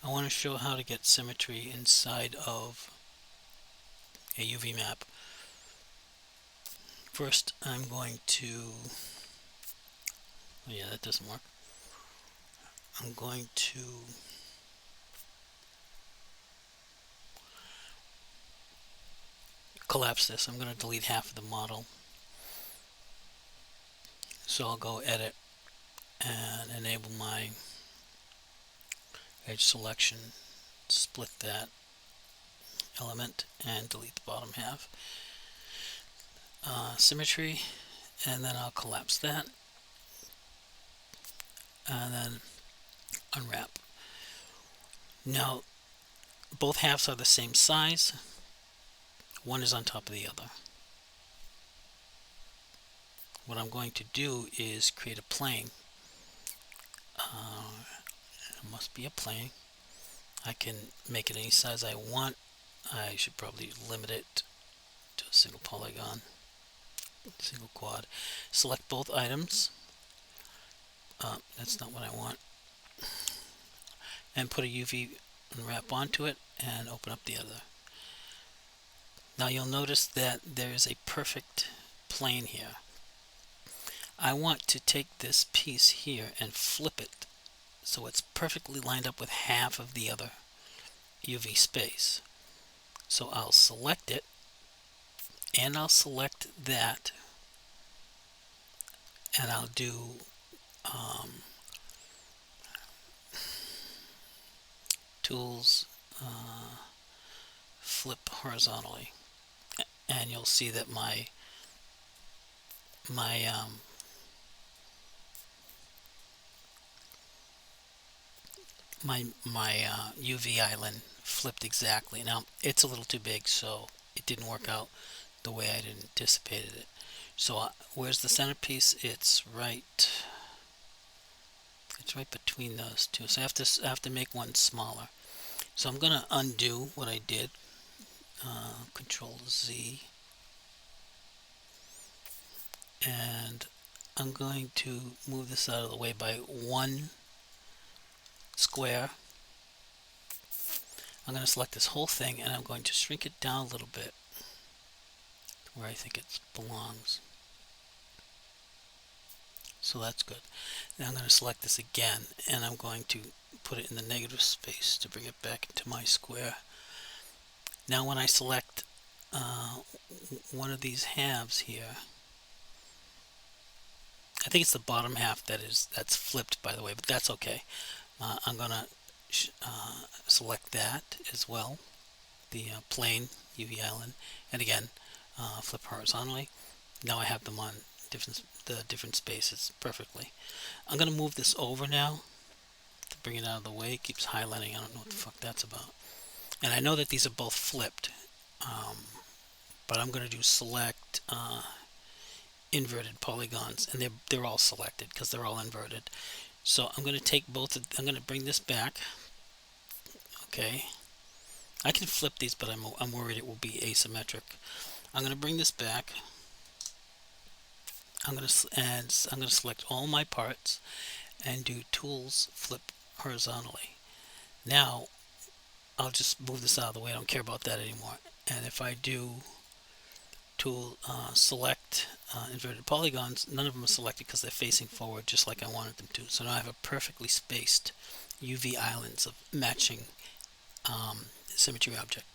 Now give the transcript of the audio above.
I want to show how to get symmetry inside of a UV map. First, I'm going to, oh yeah, that doesn't work. I'm going to collapse this. I'm going to delete half of the model. So I'll go edit and enable my edge selection, split that element and delete the bottom half. Symmetry, and then I'll collapse that and then unwrap. Now both halves are the same size. One is on top of the other. What I'm going to do is create a plane. It must be a plane. I can make it any size I want. I should probably limit it to a single polygon, single quad. Select both items. That's not what I want. And put a UV wrap onto it and open up the other. Now you'll notice that there is a perfect plane here. I want to take this piece here and flip it so it's perfectly lined up with half of the other UV space. So I'll select it and I'll select that and I'll do tools, flip horizontally, and you'll see that my UV island flipped exactly. Now it's a little too big, so it didn't work out the way I'd anticipated it. So where's the centerpiece? It's right between those two. So I have to make one smaller. So I'm going to undo what I did. Control Z, and I'm going to move this out of the way by 1 square. I'm going to select this whole thing and I'm going to shrink it down a little bit where I think it belongs. So that's good. Now I'm going to select this again and I'm going to put it in the negative space to bring it back into my square. Now when I select one of these halves here, I think it's the bottom half that's flipped, by the way, but that's okay. I'm going to select that as well, the plane UV island, and again flip horizontally. Now I have them on the different spaces perfectly. I'm going to move this over now to bring it out of the way. It keeps highlighting. I don't know what the fuck that's about. And I know that these are both flipped, but I'm going to do select inverted polygons, and they're all selected because they're all inverted. So I'm going to take I'm going to bring this back. Okay, I can flip these, but I'm worried it will be asymmetric. I'm going to bring this back. I'm going to select all my parts and do tools flip horizontally. Now I'll just move this out of the way. I don't care about that anymore. And if I do tool select inverted polygons, none of them are selected because they're facing forward just like I wanted them to. So now I have a perfectly spaced UV islands of matching symmetry object.